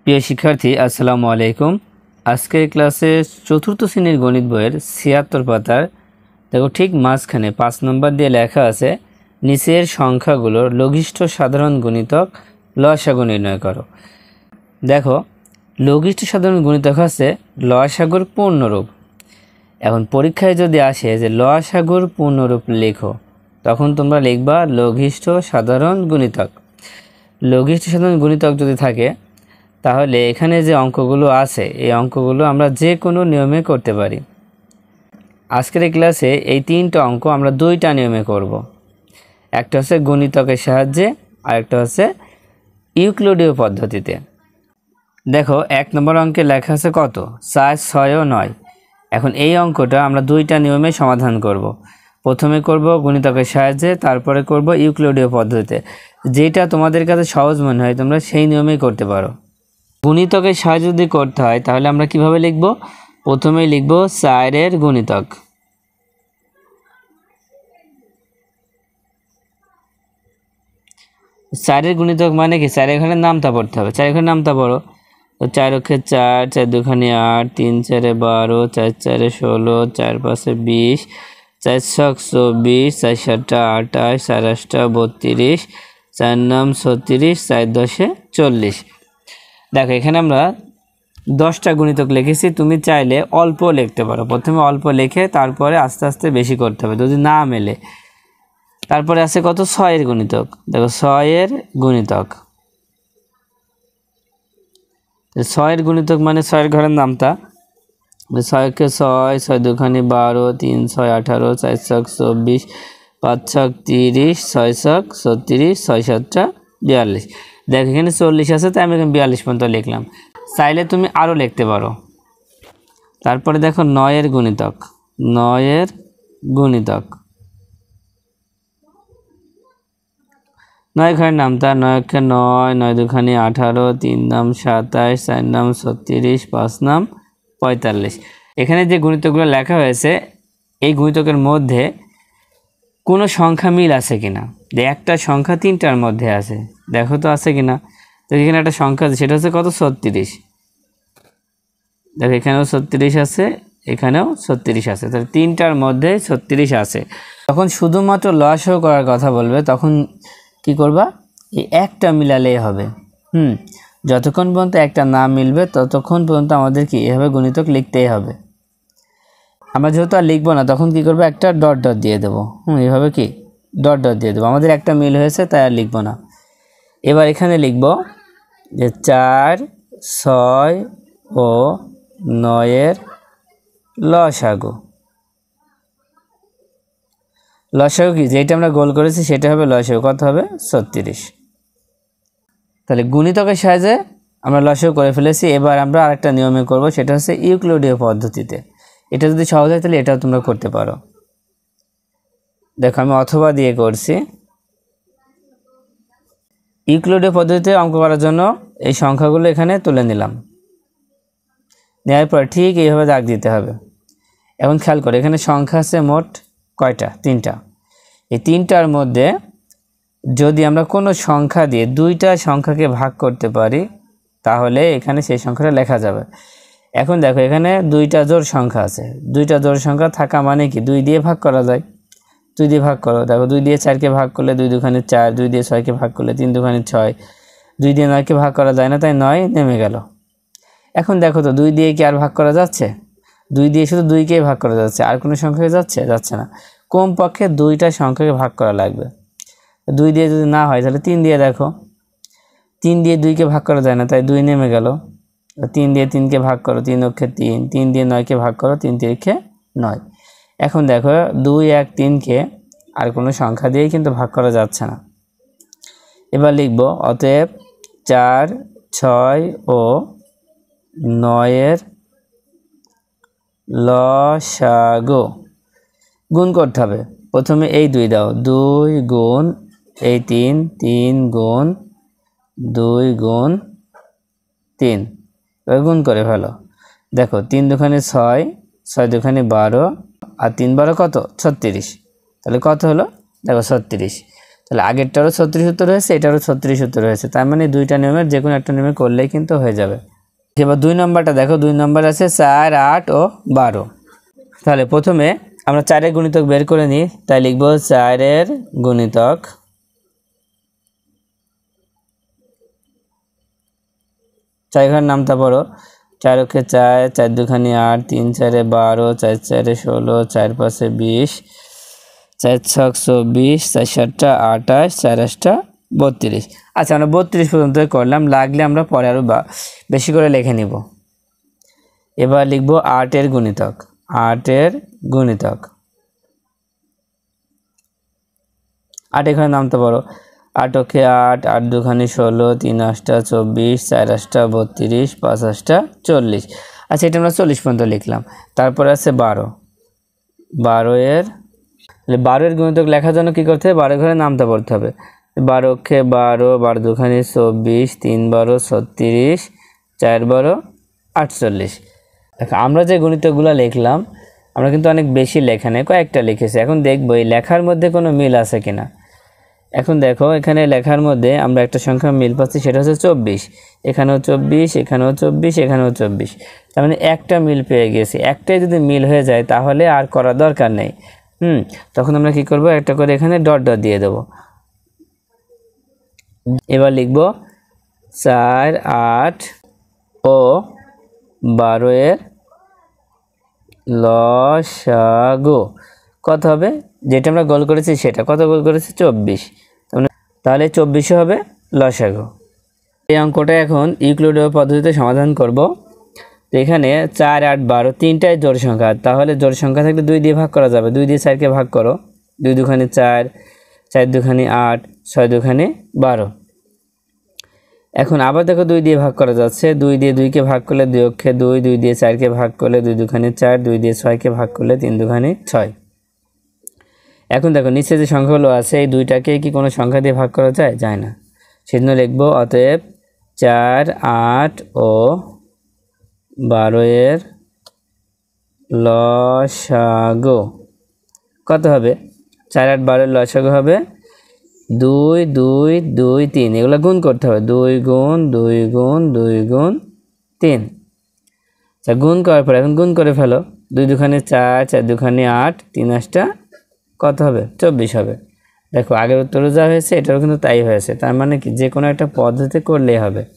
প্রিয় শিক্ষার্থী আসসালামু আলাইকুম। আজকের ক্লাসে চতুর্থ শ্রেণীর গণিত বইয়ের ৭৬ পাতার দেখো ঠিক মাঝখানে ৫ নম্বর দিয়ে লেখা আছে নিচের সংখ্যাগুলোর লঘিষ্ঠ সাধারণ গুণিতক লসাগু নির্ণয় করো। দেখো লঘিষ্ঠ সাধারণ গুণিতক আছে লসাগুর পূর্ণরূপ। এখন পরীক্ষায় যদি আসে যে লসাগুর পূর্ণরূপ লেখো, তখন তোমরা লিখবা লঘিষ্ঠ সাধারণ গুণিতক। লঘিষ্ঠ সাধারণ গুণিতক যদি থাকে তাহলে এখানে যে অঙ্কগুলো আছে এই অঙ্কগুলো আমরা যে কোনো নিয়মে করতে পারি। আজকের এই ক্লাসে এই 3টা অঙ্ক আমরা 2টা নিয়মে করব। একটা হচ্ছে গুণিতকের সাহায্যে আর একটা হচ্ছে ইউক্লিডীয় পদ্ধতিতে। দেখো 1 নম্বর অঙ্কে লেখা আছে কত 4, 6 ও 9। এখন এই অঙ্কটা আমরা 2টা নিয়মে সমাধান করব। প্রথমে করব গুণিতকের সাহায্যে, তারপরে করব ইউক্লিডীয় পদ্ধতিতে। যেটা তোমাদের কাছে সহজ মনে হয় তোমরা সেই নিয়মেই করতে পারো। গুণিতকের সাহায্যে যদি করতে হয় তাহলে আমরা কিভাবে লিখব? প্রথমেই লিখব 4 এর গুণিতক। চারের গুণিতক মানে কি? 4 এখানে নামতা পড়তে হবে। 4 এখানে নামতা পড়ো তো 4 অক্ষে 4, 4 দুখানি 8, 3 4 12, 4 4 16, 4 5 20, 4 6 24, 4 7 28, 4 8 32, 4 9 36, 4 10 40। দেখো এখানে আমরা 10টা গুণিতক লিখেছি। তুমি চাইলে অল্প লিখতে পারো। প্রথমে অল্প লিখে তারপরে আস্তে আস্তে বেশি করতে হবে যদি না মেলে। তারপরে আছে কত 6 এর গুণিতক। দেখো 6 এর গুণিতক। 6 এর গুণিতক মানে 6 এর ঘরের নামতা। 6 কে 6, 6 দুখানি 12, 3 6 18, 4 6 24, 5 6 30, 6 6 36, 6 7 42। দেখো এখানে 40 আছে তাই আমি এখানে 42 পর্যন্ত লিখলাম। চাইলে তুমি আরও লিখতে পারো। তারপরে দেখো 9 এর গুণিতক। 9 এর গুণিতক। 9 ঘরের নামতা। 9 কে 9, 9 দুখানি 18, 3 নাম 27, 4 নাম 36, 5 নাম 45। এখানে যে গুণিতকগুলো লেখা হয়েছে এই গুণিতকের মধ্যে কোনো সংখ্যা মিল আছে কিনা। একটা সংখ্যা 3টার মধ্যে আছে, দেখো তো আছে কিনা। তো এখানে একটা সংখ্যা আছে, সেটা হচ্ছে কত 36। দেখো এখানেও 36 আছে, এখানেও 36 আছে, তাহলে 3টার মধ্যে 36 আছে। তখন শুধুমাত্র লসাগু করার কথা বলবে, তখন কি করবা? এই একটা মিলালেই হবে। যতক্ষণ পর্যন্ত একটা না মিলবে ততক্ষণ পর্যন্ত আমাদের কি এভাবে গুণিতক লিখতেই হবে। আমরা যেহেতু আর লিখবো না তখন কি করবো? একটা ডট ডট দিয়ে দেবো। এভাবে কি ডট ডট দিয়ে দেবো। আমাদের একটা মিল হয়েছে তাই আর লিখবো না। এবার এখানে লিখব যে 4, 6 ও 9 এর লসাগু। লসাগু কি? যেটা আমরা গোল করেছি সেটা হবে লসাগু। কত হবে? 36। তাহলে গুণিতকের সাহায্যে আমরা লসাগু করে ফেলেছি। এবার আমরা আরেকটা নিয়মে করব, সেটা হচ্ছে ইউক্লিডীয় পদ্ধতিতে। এটা যদি সহজ হয় তাহলে এটাও তোমরা করতে পারো। দেখো আমি অথবা দিয়ে করছি। ইউক্লিডীয় পদ্ধতিতে অঙ্ক করার জন্য এই সংখ্যাগুলো এখানে তুলে নিলাম। নেওয়ার পর ঠিক এইভাবে দাগ দিতে হবে। এখন খেয়াল করে এখানে সংখ্যা আছে মোট কয়টা? 3টা। এই 3টার মধ্যে যদি আমরা কোনো সংখ্যা দিয়ে 2টা সংখ্যাকে ভাগ করতে পারি তাহলে এখানে সেই সংখ্যাটা লেখা যাবে। এখন দেখো এখানে 2টা জোড় সংখ্যা আছে। 2টা জোড় সংখ্যা থাকা মানে কি 2 দিয়ে ভাগ করা যায়। 2 দিয়ে ভাগ করো। দেখো 2 দিয়ে 4কে ভাগ করলে 2 দুখানি 4, 2 দিয়ে 6কে ভাগ করলে 3 দুখানি 6, 2 দিয়ে 9কে ভাগ করা যায় না, তাই 9 নেমে গেল। এখন দেখো তো 2 দিয়ে কি আর ভাগ করা যাচ্ছে? 2 দিয়ে শুধু 2কেই ভাগ করা যাচ্ছে, আর কোনো সংখ্যাকে যাচ্ছে না। কমপক্ষে 2টা সংখ্যাকে ভাগ করা লাগবে। 2 দিয়ে যদি না হয় তাহলে 3 দিয়ে দেখো। 3 দিয়ে 2কে ভাগ করা যায় না, তাই 2 নেমে গেল। 3 দিয়ে 3কে ভাগ করো, 3 অক্ষে 3, 3 দিয়ে 9কে ভাগ করো, 3 তিরিখে 9। এখন দেখো 2, 1, 3কে আর কোনো সংখ্যা দিয়েই কিন্তু ভাগ করা যাচ্ছে না। এবার লিখব অতএব 4, 6 ও 9 এর লসাগু। গুণ করতে হবে। প্রথমে এই 2 দাও, 2 গুণ এই 3, 3 গুণ 2 গুণ 3। এবার গুণ করে ফেলো। দেখো 3 দুখানি 6, 6 দুখানি 12 আর 3 12 কত? 36। তাহলে কত হলো? দেখো 36। তাহলে আগেরটারও 36 উত্তর হয়েছে, এটারও 36 উত্তর হয়েছে। তার মানে দুইটা নিয়মের যে কোনো একটা নিয়মে করলেই কিন্তু হয়ে যাবে। এবার 2 নম্বরটা দেখো, 2 নম্বর আছে 4, 8 ও 12। তাহলে প্রথমে আমরা 4-এর গুণিতক বের করে নিই। তাই লিখব 4-এর গুণিতক, চারখানের নামটা পড়ো। 4 অক্ষে 4, 4 দুখানি 8, 3 4-এ 12, 4 4-এ 16, 4 5-এ 20, 4 6 24, 4 7-টা 28, 4 8-টা 32। আচ্ছা, আমরা 32 পর্যন্ত করলাম, লাগলে আমরা পরে আরও বেশি করে লিখে নিব। এবার লিখব 8-এর গুণিতক, 8-এর গুণিতক। 8 এখানে নামতে পারো। 8 অক্ষে 8, 8 দুখানি 16, 3 8-টা 24, 4 8-টা 32, 5 8-টা 40। আচ্ছা, এটা আমরা 40 পর্যন্ত লিখলাম। তারপরে আছে 12, 12-এর গুণিতক লেখার জন্য কী করতে হবে? 12 ঘরে নামতে পড়তে হবে। 12 অক্ষে 12, 12 দুখানি 24, 3 12 36, 4 12 48। দেখো, আমরা যে গুণিতকগুলো লিখলাম, আমরা কিন্তু অনেক বেশি লেখা নেই, কয়েকটা লিখেছি। এখন দেখবো এই লেখার মধ্যে কোনো মিল আছে কিনা। এখন দেখো, এখানে লেখার মধ্যে আমরা একটা সংখ্যা মিল পাচ্ছি, সেটা হচ্ছে 24। এখানেও 24, এখানেও 24, এখানেও 24। তার মানে একটা মিল পেয়ে গেছি। একটাই যদি মিল হয়ে যায় তাহলে আর করার দরকার নেই। তখন আমরা কি করব? একটা করে এখানে ডট ডট দিয়ে দেব। এবার লিখব 4, 8 ও 12-এর লসাগু কত হবে? যেটা আমরা গোল করেছি সেটা। কত গোল করেছি? 24। তাহলে 24 হবে লসাগু। এই অঙ্কটা এখন ইউক্লিডীয় পদ্ধতিতে সমাধান করব। তো এখানে 4, 8, 12 তিনটাই জোড় সংখ্যা। তাহলে জোড় সংখ্যা থাকলে 2 দিয়ে ভাগ করা যাবে। 2 দিয়ে 4-কে ভাগ করো। 2 দুখানি 4, 4 দুখানি 8, 6 দুখানি 12। এখন আবার দেখো 2 দিয়ে ভাগ করা যাচ্ছে। 2 দিয়ে 2-কে ভাগ করলে 2 অক্ষে 2, 2 দিয়ে 4-কে ভাগ করলে 2 দুখানি 4, 2 দিয়ে 6-কে ভাগ করলে 3 দুখানি 6। এখন দেখো নিচে যে সংখ্যাগুলো আছে, এই দুইটাকে কি কোনো সংখ্যা দিয়ে ভাগ করা যায়? যায় না। সেজন্য লিখব অতএব 4, 8 ও 12-এর লসাগু কত হবে? 4, 8, 12-এর লসাগু হবে 2, 2, 2, 3। এগুলো গুণ করতে হবে। 2 গুণ 2 গুণ 2 গুণ 3। আচ্ছা, গুণ করার পর এখন গুণ করে ফেলো। 2 দুখানি 4, 4 দুখানি 8, 3 8-টা কত হবে? 24 হবে। দেখো, আগের উত্তরে যা হয়েছে এটারও কিন্তু তাই হয়েছে। তার মানে কি, যে কোনো একটা পদ্ধতি করলেই হবে।